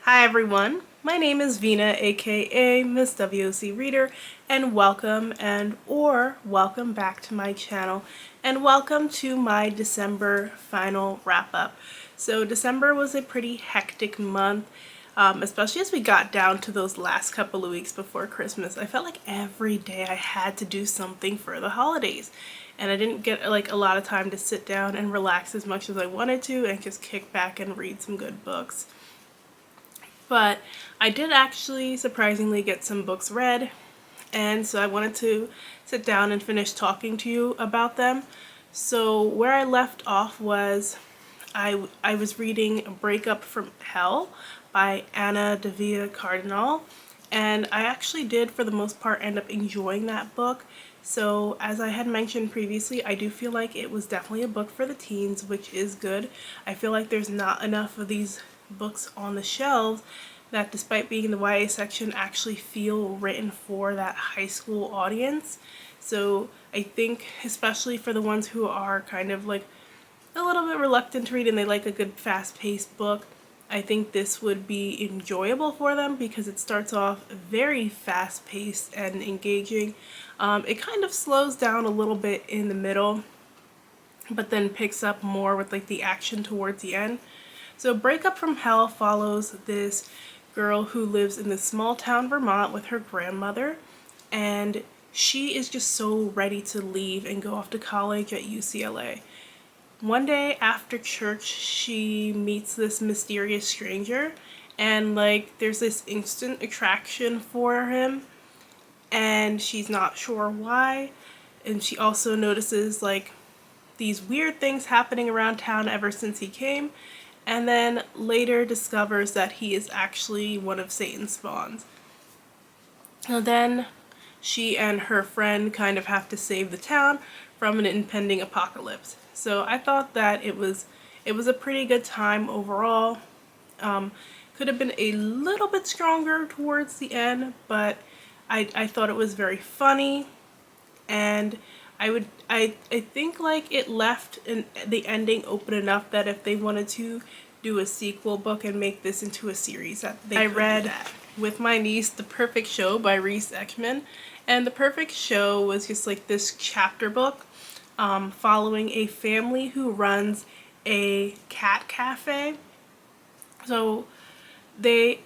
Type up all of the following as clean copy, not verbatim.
Hi everyone, my name is Vina, aka Miss WOC Reader, and welcome welcome back to my channel, and welcome to my December final wrap-up. So December was a pretty hectic month, especially as we got down to those last couple of weeks before Christmas. I felt like every day I had to do something for the holidays, and I didn't get like a lot of time to sit down and relax as much as I wanted to and just kick back and read some good books. But I did actually surprisingly get some books read, and so I wanted to sit down and finish talking to you about them. So where I left off was I was reading Breakup from Hell by Anna Devia Cardinal, and I actually did for the most part end up enjoying that book. So as I had mentioned previously, I do feel like it was definitely a book for the teens, which is good. I feel like there's not enough of these books on the shelves that, despite being in the YA section, actually feel written for that high school audience. So I think especially for the ones who are kind of like a little bit reluctant to read and they like a good fast-paced book, I think this would be enjoyable for them because it starts off very fast-paced and engaging. It kind of slows down a little bit in the middle, but then picks up more with like the action towards the end. So Breakup from Hell follows this girl who lives in this small town Vermont with her grandmother, and she is just so ready to leave and go off to college at UCLA. One day after church, she meets this mysterious stranger, and like there's this instant attraction for him, and she's not sure why. And she also notices like these weird things happening around town ever since he came, and then later discovers that he is actually one of Satan's spawns. Now then she and her friend kind of have to save the town from an impending apocalypse. So I thought that it was a pretty good time overall. Could have been a little bit stronger towards the end, but I thought it was very funny, and I think like it left the ending open enough that if they wanted to do a sequel book and make this into a series, that they could read do that. With my niece The Perfect Show by Reese Ekman, and The Perfect Show was just like this chapter book following a family who runs a cat cafe. So they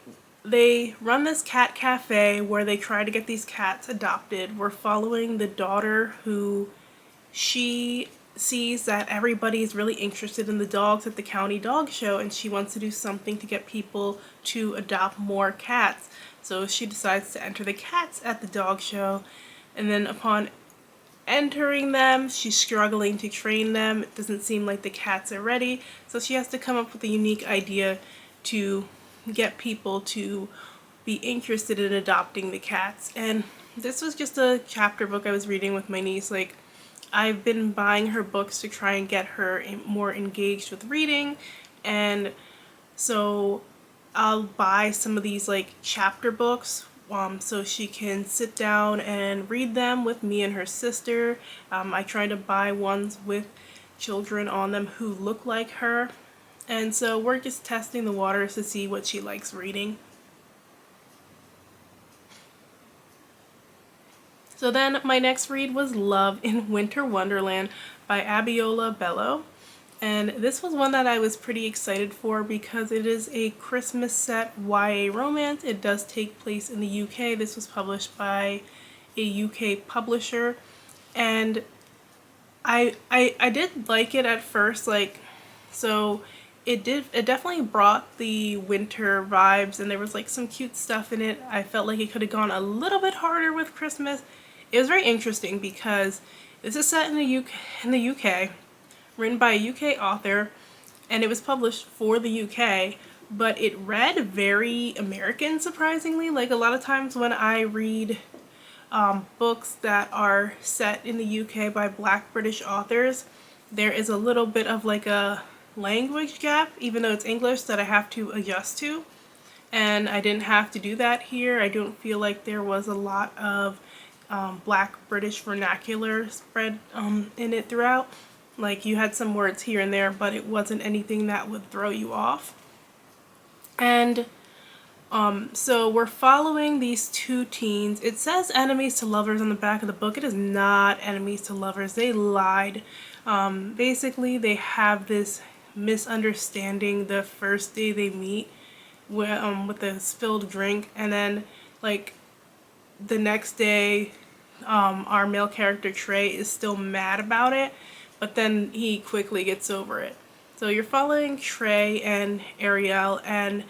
run this cat cafe where they try to get these cats adopted. We're following the daughter who she sees that everybody's really interested in the dogs at the county dog show, and she wants to do something to get people to adopt more cats. So she decides to enter the cats at the dog show, and then upon entering them, she's struggling to train them. It doesn't seem like the cats are ready, so she has to come up with a unique idea to get people to be interested in adopting the cats. And this was just a chapter book I was reading with my niece. Like, I've been buying her books to try and get her more engaged with reading, and so I'll buy some of these like chapter books so she can sit down and read them with me and her sister. I try to buy ones with children on them who look like her, and so we're just testing the waters to see what she likes reading. So then my next read was Love in Winter Wonderland by Abiola Bello. And this was one that I was pretty excited for because it is a Christmas set YA romance. It does take place in the UK. This was published by a UK publisher. And I did like it at first, like, so it definitely brought the winter vibes, and there was like some cute stuff in it. I felt like it could have gone a little bit harder with Christmas. It was very interesting because this is set in the UK, written by a UK author, and it was published for the UK, but it read very American, surprisingly. Like, a lot of times when I read books that are set in the UK by Black British authors, there is a little bit of like a language gap, even though it's English, that I have to adjust to. And I didn't have to do that here. I don't feel like there was a lot of Black British vernacular spread in it throughout. Like, you had some words here and there, but it wasn't anything that would throw you off. And So we're following these two teens. It says enemies to lovers on the back of the book. It is not enemies to lovers. They lied. Basically, they have this misunderstanding the first day they meet with the spilled drink, and then like the next day, our male character Trey is still mad about it, but then he quickly gets over it. So you're following Trey and Ariel, and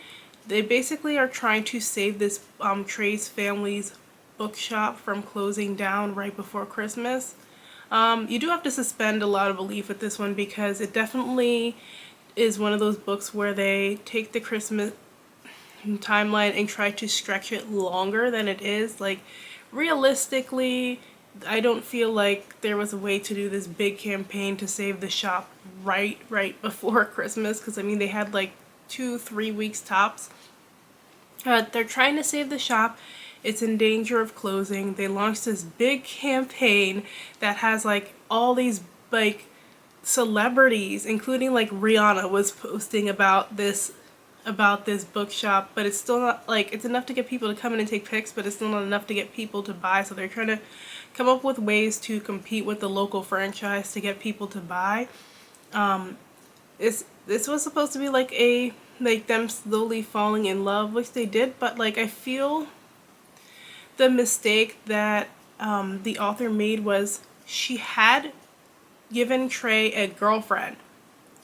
they basically are trying to save this Trey's family's bookshop from closing down right before Christmas. You do have to suspend a lot of belief with this one because it definitely is one of those books where they take the Christmas timeline and try to stretch it longer than it is. Like, realistically, I don't feel like there was a way to do this big campaign to save the shop right before Christmas, because I mean they had like 2-3 weeks tops. They're trying to save the shop. It's in danger of closing. They launched this big campaign that has like all these like celebrities, including like Rihanna was posting about this bookshop, but it's still not like, it's enough to get people to come in and take pics, but it's still not enough to get people to buy. So they're trying to come up with ways to compete with the local franchise to get people to buy. This was supposed to be like them slowly falling in love, which they did, but like I feel the mistake that the author made was she had given Trey a girlfriend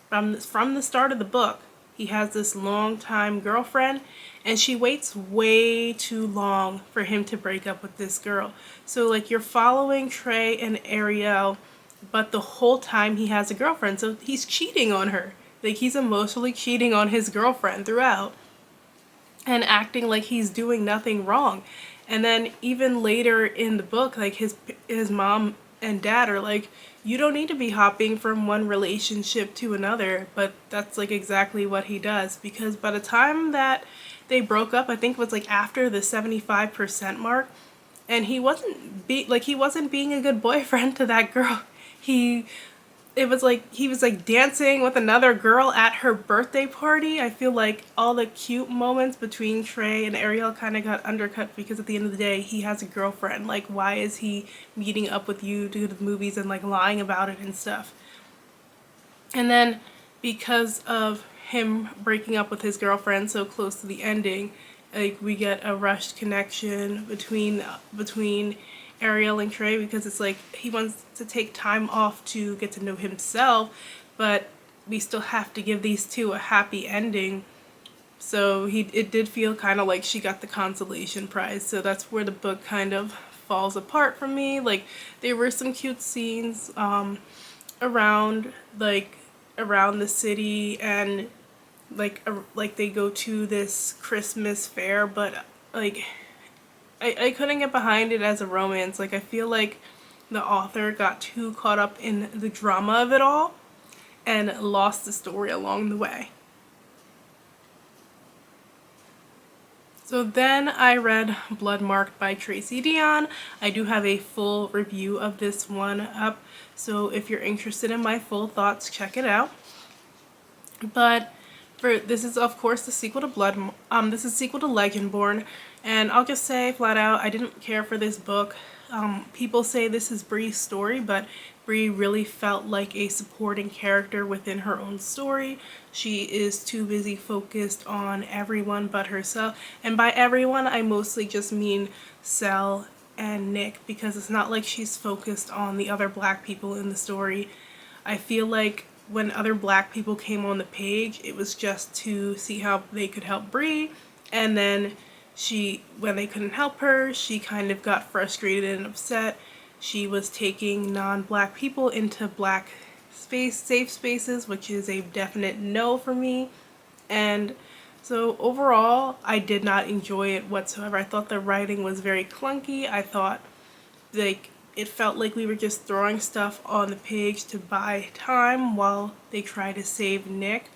from the start of the book. He has this long-time girlfriend, and she waits way too long for him to break up with this girl. So like you're following Trey and Ariel, but the whole time he has a girlfriend, so he's cheating on her. Like he's emotionally cheating on his girlfriend throughout and acting like he's doing nothing wrong. And then even later in the book, like his mom and dad are like, you don't need to be hopping from one relationship to another, but that's like exactly what he does, because by the time that they broke up, I think it was like after the 75% mark, and he wasn't being a good boyfriend to that girl. It was like he was like dancing with another girl at her birthday party. I feel like all the cute moments between Trey and Ariel kind of got undercut because at the end of the day, he has a girlfriend. Like, why is he meeting up with you to go to the movies and like lying about it and stuff? And then because of him breaking up with his girlfriend so close to the ending, like we get a rushed connection between Ariel and Trey, because it's like he wants to take time off to get to know himself, but we still have to give these two a happy ending. So it did feel kind of like she got the consolation prize. So that's where the book kind of falls apart for me. Like there were some cute scenes around the city, and like they go to this Christmas fair, but like I couldn't get behind it as a romance. Like I feel like the author got too caught up in the drama of it all and lost the story along the way. So then I read Blood Marked by Tracy Deonn. I do have a full review of this one up, so if you're interested in my full thoughts, check it out. But this is of course the sequel to this is sequel to Legendborn, and I'll just say flat out, I didn't care for this book. People say this is Brie's story, but Brie really felt like a supporting character within her own story. She is too busy focused on everyone but herself, and by everyone I mostly just mean Cel and Nick, because it's not like she's focused on the other black people in the story. I feel like when other black people came on the page, it was just to see how they could help Brie, and then when they couldn't help her, she kind of got frustrated and upset. She was taking non-black people into black safe spaces, which is a definite no for me. And so overall, I did not enjoy it whatsoever. I thought the writing was very clunky. I thought like it felt like we were just throwing stuff on the page to buy time while they try to save Nick.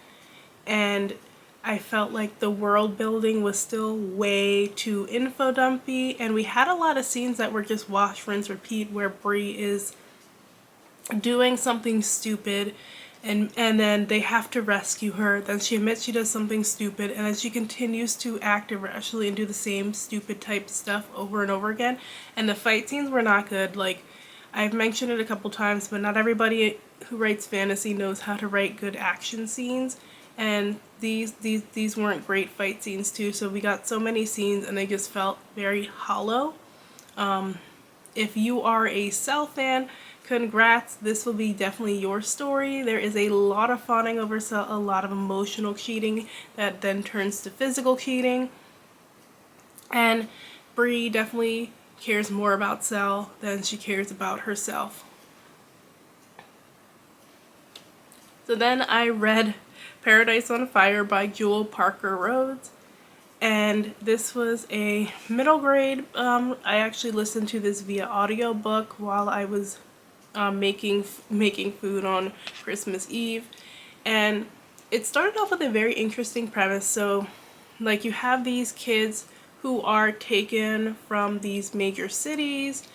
And I felt like the world building was still way too info dumpy, and we had a lot of scenes that were just wash, rinse, repeat, where Brie is doing something stupid and then they have to rescue her. Then she admits she does something stupid, and then she continues to act irrationally and do the same stupid type stuff over and over again. And the fight scenes were not good. Like, I've mentioned it a couple times, but not everybody who writes fantasy knows how to write good action scenes. And these weren't great fight scenes too. So we got so many scenes, and they just felt very hollow. If you are a Cell fan, congrats, this will be definitely your story. There is a lot of fawning over Cell, a lot of emotional cheating that then turns to physical cheating. And Bree definitely cares more about Cell than she cares about herself. So then I read Paradise on Fire by Jewel Parker Rhodes. And this was a middle grade. I actually listened to this via audiobook while I was making food on Christmas Eve. And it started off with a very interesting premise. So, like, you have these kids who are taken from these major cities,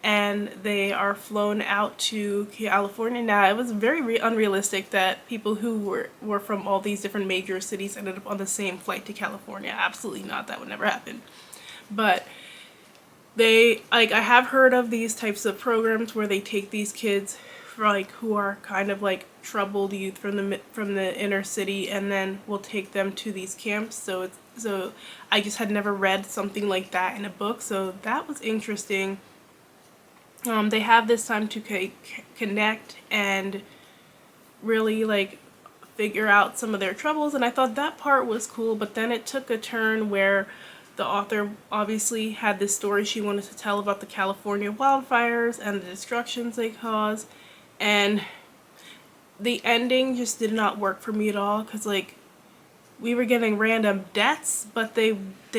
and they are flown out to California. Now, it was very unrealistic that people who were from all these different major cities ended up on the same flight to California. Absolutely not. That would never happen. But I have heard of these types of programs where they take these kids like who are kind of like troubled youth from the inner city, and then will take them to these camps. So I just had never read something like that in a book, so that was interesting. They have this time to connect and really like figure out some of their troubles, and I thought that part was cool. But then it took a turn where the author obviously had this story she wanted to tell about the California wildfires and the destructions they caused, and the ending just did not work for me at all, because like we were getting random deaths, but they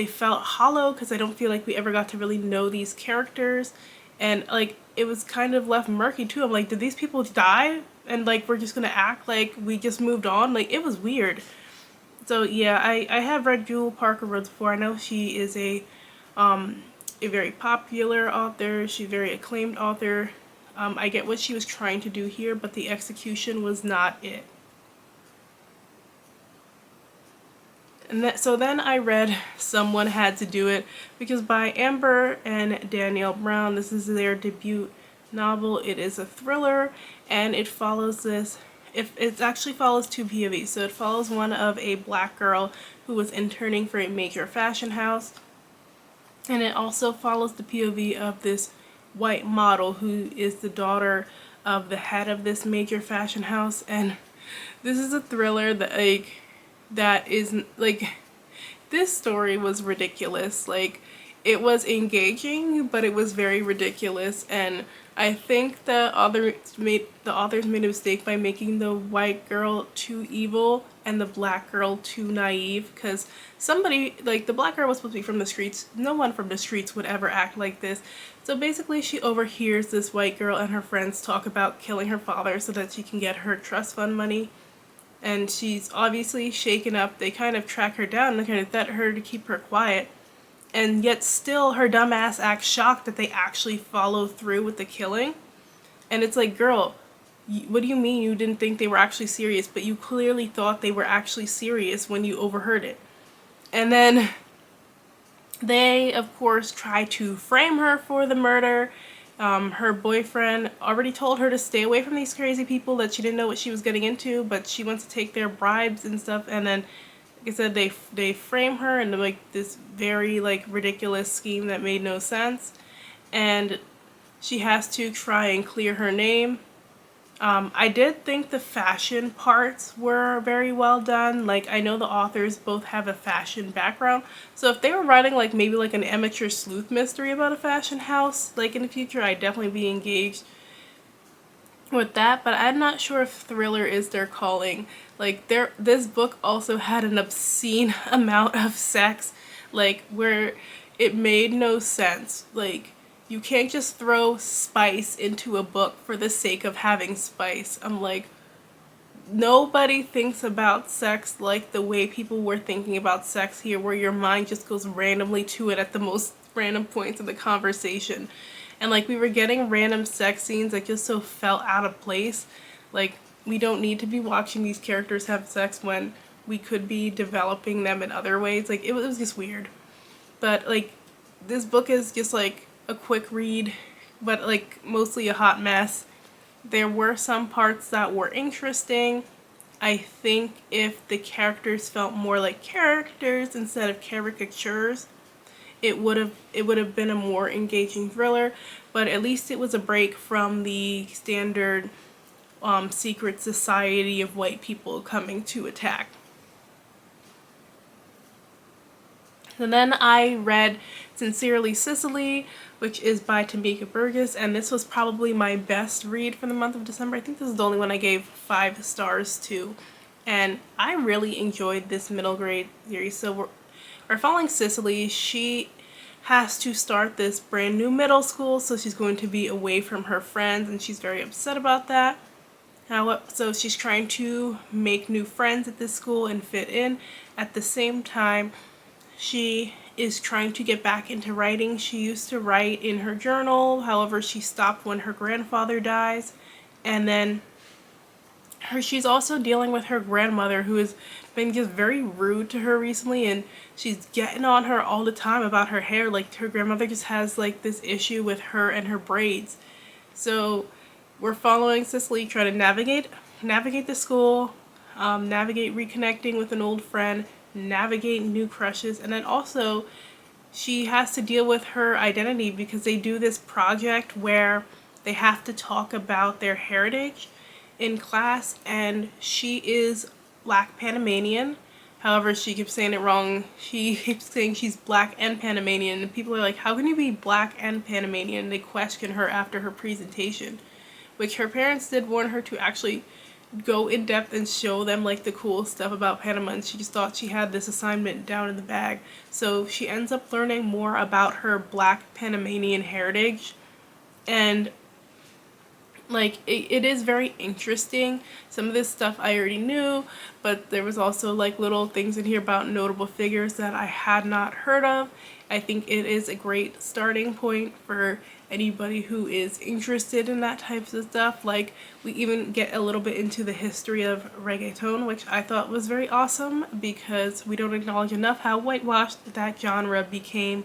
felt hollow because I don't feel like we ever got to really know these characters. And like it was kind of left murky too. I'm like, did these people die? And like we're just gonna act like we just moved on? Like, it was weird. So yeah, I have read Jewel Parker Rhodes before. I know she is a very popular author. She's a very acclaimed author. I get what she was trying to do here, but the execution was not it. And so then I read Someone Had to Do It, because by Amber and Danielle Brown. This is their debut novel. It is a thriller, and it follows it actually follows two POVs. So it follows one of a black girl who was interning for a major fashion house, and it also follows the POV of this white model who is the daughter of the head of this major fashion house. And this is a thriller that is like, this story was ridiculous. Like, it was engaging, but it was very ridiculous, and I think the authors made a mistake by making the white girl too evil and the black girl too naive, because somebody, like, the black girl was supposed to be from the streets. No one from the streets would ever act like this. So basically she overhears this white girl and her friends talk about killing her father so that she can get her trust fund money. And she's obviously shaken up. They kind of track her down and kind of threaten her to keep her quiet. And yet still her dumbass acts shocked that they actually follow through with the killing. And it's like, girl, what do you mean you didn't think they were actually serious? But you clearly thought they were actually serious when you overheard it. And then they, of course, try to frame her for the murder. Her boyfriend already told her to stay away from these crazy people, that she didn't know what she was getting into, but she wants to take their bribes and stuff. And then, like I said, they frame her into like this very like ridiculous scheme that made no sense, and she has to try and clear her name. I did think the fashion parts were very well done. Like, I know the authors both have a fashion background, so if they were writing like maybe like an amateur sleuth mystery about a fashion house like in the future, I'd definitely be engaged with that. But I'm not sure if thriller is their calling. Like, this book also had an obscene amount of sex, like where it made no sense. Like, you can't just throw spice into a book for the sake of having spice. I'm like, nobody thinks about sex like the way people were thinking about sex here, where your mind just goes randomly to it at the most random points of the conversation. And like, we were getting random sex scenes that just so felt out of place. Like, we don't need to be watching these characters have sex when we could be developing them in other ways. Like, it was just weird. But, like, this book is just, like, a quick read, but, like, mostly a hot mess. There were some parts that were interesting. I think if the characters felt more like characters instead of caricatures, it would have been a more engaging thriller. But at least it was a break from the standard secret society of white people coming to attack. And then I read Sincerely Sicily, which is by Tamika Burgess, and this was probably my best read for the month of December. I think this is the only one I gave 5 stars to, and I really enjoyed this middle grade series. So we're following Sicily. She has to start this brand new middle school, so she's going to be away from her friends, and she's very upset about that. So she's trying to make new friends at this school and fit in. At the same time, she is trying to get back into writing. She used to write in her journal, however she stopped when her grandfather dies. And then she's also dealing with her grandmother, who has been just very rude to her recently, and she's getting on her all the time about her hair. Like, her grandmother just has like this issue with her and her braids. So we're following Cicely trying to navigate the school, navigate reconnecting with an old friend, navigate new crushes, and then also she has to deal with her identity because they do this project where they have to talk about their heritage in class, and she is Black Panamanian. However, she keeps saying it wrong. She keeps saying she's Black and Panamanian, and people are like, how can you be Black and Panamanian? And they question her after her presentation, which her parents did warn her to actually go in depth and show them like the cool stuff about Panama, and she just thought she had this assignment down in the bag. So she ends up learning more about her Black Panamanian heritage, and like it is very interesting. Some of this stuff I already knew, but there was also like little things in here about notable figures that I had not heard of. I think it is a great starting point for anybody who is interested in that types of stuff. Like, we even get a little bit into the history of reggaeton, which I thought was very awesome because we don't acknowledge enough how whitewashed that genre became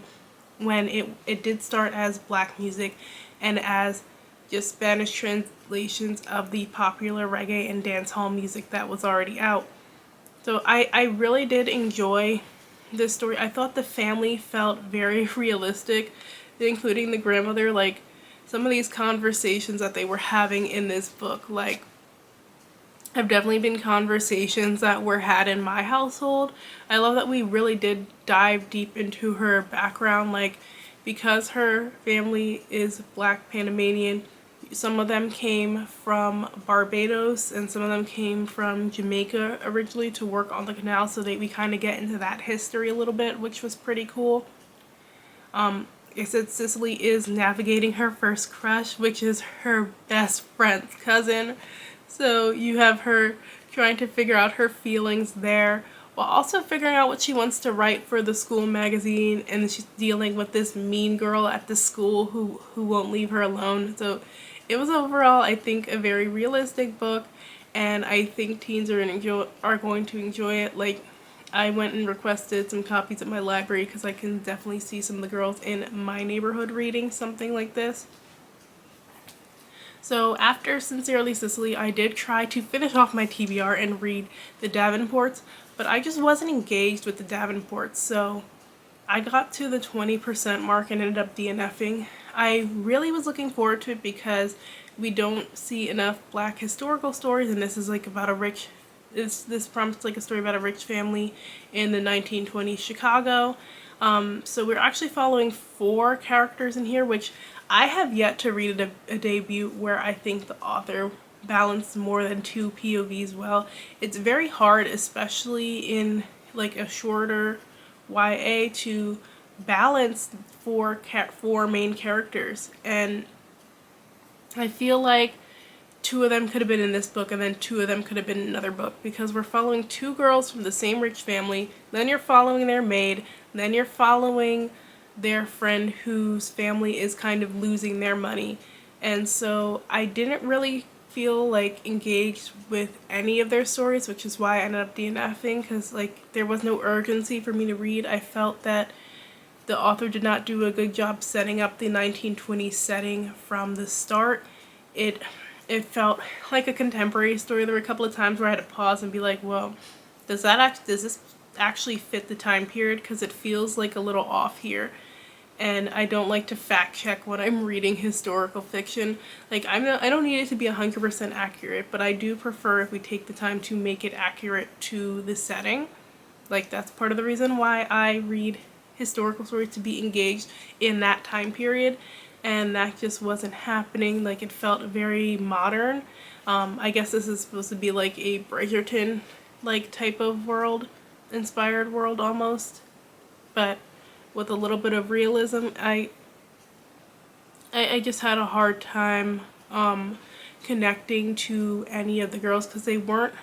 when it did start as black music and as just Spanish translations of the popular reggae and dancehall music that was already out. So I really did enjoy this story. I thought the family felt very realistic, including the grandmother. Like, some of these conversations that they were having in this book, like, have definitely been conversations that were had in my household. I love that we really did dive deep into her background, like, because her family is Black Panamanian. Some of them came from Barbados and some of them came from Jamaica originally to work on the canal, so we kind of get into that history a little bit, which was pretty cool. I said Cicely is navigating her first crush, which is her best friend's cousin. So you have her trying to figure out her feelings there, while also figuring out what she wants to write for the school magazine, and she's dealing with this mean girl at the school who won't leave her alone. So it was overall, I think, a very realistic book, and I think teens are going to enjoy it. Like, I went and requested some copies at my library because I can definitely see some of the girls in my neighborhood reading something like this. So after Sincerely Sicily, I did try to finish off my TBR and read the Davenports, but I just wasn't engaged with the Davenports, so I got to the 20% mark and ended up DNFing. I really was looking forward to it because we don't see enough Black historical stories, and this is like about a rich, this prompts like a story about a rich family in the 1920s Chicago. So we're actually following 4 characters in here, which I have yet to read a debut where I think the author balanced more than 2 POVs well. It's very hard, especially in like a shorter YA, to balance 4 main characters, and I feel like 2 of them could have been in this book and then 2 of them could have been in another book, because we're following 2 girls from the same rich family, then you're following their maid, then you're following their friend whose family is kind of losing their money. And so I didn't really feel like engaged with any of their stories, which is why I ended up DNFing, because like there was no urgency for me to read. I felt that the author did not do a good job setting up the 1920s setting from the start. It felt like a contemporary story. There were a couple of times where I had to pause and be like, well, does this actually fit the time period? Because it feels like a little off here. And I don't like to fact check when I'm reading historical fiction. Like, I don't need it to be 100% accurate, but I do prefer if we take the time to make it accurate to the setting. Like, that's part of the reason why I read historical stories, to be engaged in that time period, and that just wasn't happening. Like, it felt very modern. I guess this is supposed to be like a Bridgerton like type of world, inspired world almost, but with a little bit of realism. I just had a hard time connecting to any of the girls because they weren't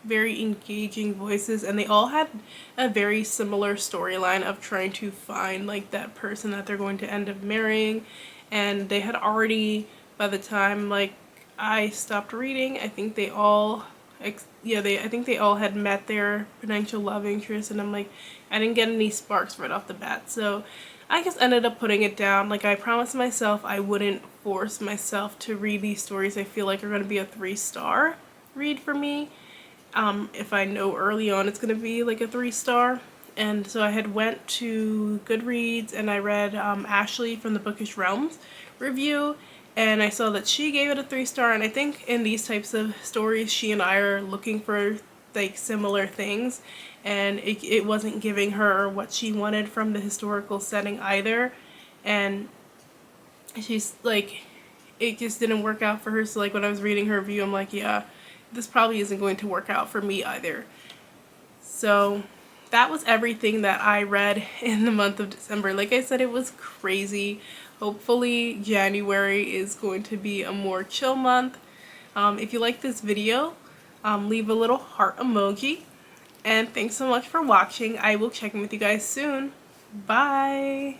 very engaging voices, and they all had a very similar storyline of trying to find like that person that they're going to end up marrying. And they had already, by the time like I stopped reading, I think they all I think they all had met their potential love interest, and I'm like, I didn't get any sparks right off the bat. So I just ended up putting it down. Like, I promised myself I wouldn't force myself to read these stories I feel like are going to be a 3-star read for me. If I know early on it's going to be like a 3-star. And so I had went to Goodreads and I read Ashley from the Bookish Realms review, and I saw that she gave it a 3-star. And I think in these types of stories, she and I are looking for like similar things, and it wasn't giving her what she wanted from the historical setting either. And she's like, it just didn't work out for her. So like when I was reading her review, I'm like, yeah, this probably isn't going to work out for me either. So that was everything that I read in the month of December. Like I said, it was crazy. Hopefully January is going to be a more chill month. If you like this video, leave a little heart emoji. And thanks so much for watching. I will check in with you guys soon. Bye!